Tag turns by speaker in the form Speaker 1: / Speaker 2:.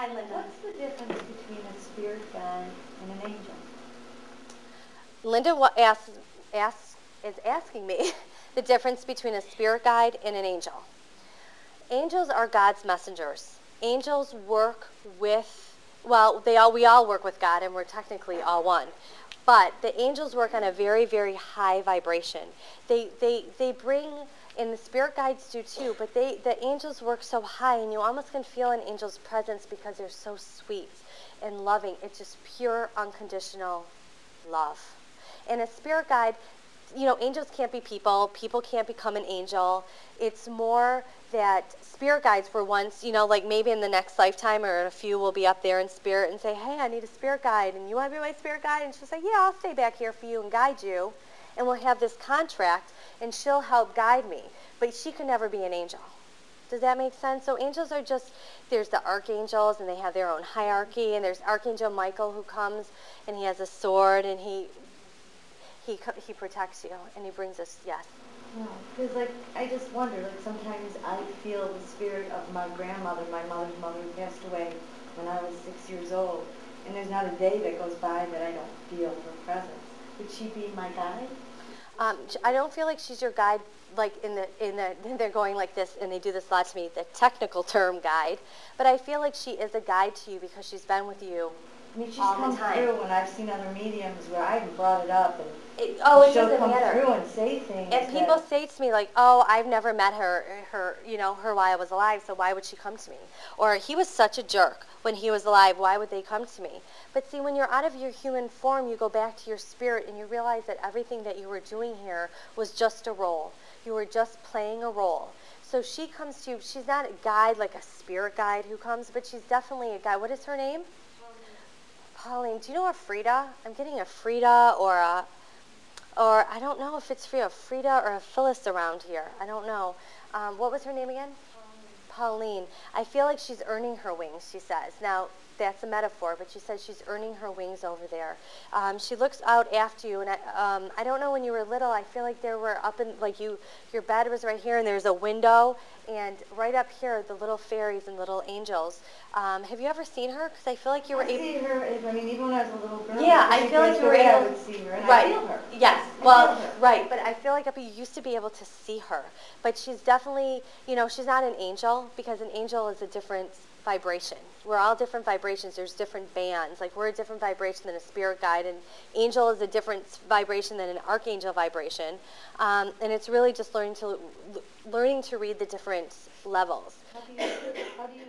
Speaker 1: Hi, Linda.
Speaker 2: What's the difference between a spirit guide and an angel?
Speaker 1: Linda is asking me the difference between a spirit guide and an angel. Angels are God's messengers. Angels work with, well, we all work with God, and we're technically all one. But the angels work on a very, very high vibration. They bring, and the spirit guides do too, but the angels work so high, and you almost can feel an angel's presence because they're so sweet and loving. It's just pure, unconditional love. And a spirit guide, you know, angels can't be people. People can't become an angel. It's more that spirit guides were once, you know, like maybe in the next lifetime or in a few will be up there in spirit and say, hey, I need a spirit guide, and you want to be my spirit guide? And she'll say, yeah, I'll stay back here for you and guide you. And we'll have this contract, and she'll help guide me. But she could never be an angel. Does that make sense? So angels are just, there's the archangels, and they have their own hierarchy, and there's Archangel Michael who comes, and he has a sword, and he protects you, and he brings us, yes.
Speaker 2: Because, like, I just wonder, like, sometimes I feel the spirit of my grandmother, my mother's mother, who passed away when I was 6 years old, and there's not a day that goes by that I don't feel her presence. Would she be my guide?
Speaker 1: I don't feel like she's your guide, like they're going like this, and they do this a lot to me, the technical term guide, but I feel like she is a guide to you because she's been with you.
Speaker 2: I mean, she's come through when I've seen other mediums where I haven't brought it up, and
Speaker 1: it
Speaker 2: she'll
Speaker 1: doesn't
Speaker 2: come
Speaker 1: matter.
Speaker 2: through and say things.
Speaker 1: And people say to me, like, oh, I've never met her, you know, her while I was alive, so why would she come to me? Or he was such a jerk when he was alive, why would they come to me? But see, when you're out of your human form, you go back to your spirit, and you realize that everything that you were doing here was just a role. You were just playing a role. So she comes to you. She's not a guide like a spirit guide who comes, but she's definitely a guide. What is her name? Pauline. Do you know a Frida? I'm getting a Frida or I don't know if it's Frida or a Phyllis around here. I don't know. What was her name again? Pauline. I feel like she's earning her wings, she says. Now, that's a metaphor, but she says she's earning her wings over there. She looks out after you, and I don't know, when you were little, I feel like there were up in, like your bed was right here, and there's a window, and right up here, the little fairies and little angels. Have you ever seen her? Because I feel like you were able...
Speaker 2: I see her, I mean, even when I was a little girl.
Speaker 1: Yeah, I feel like you were able...
Speaker 2: I would see her, and
Speaker 1: right.
Speaker 2: I feel her.
Speaker 1: Yes, well, right, but I feel like you used to be able to see her. But she's definitely, you know, she's not an angel, because an angel is a different vibration. We're all different vibrations. There's different bands. Like, we're a different vibration than a spirit guide, and angel is a different vibration than an archangel vibration. And it's really just learning to read the different levels.
Speaker 2: How do you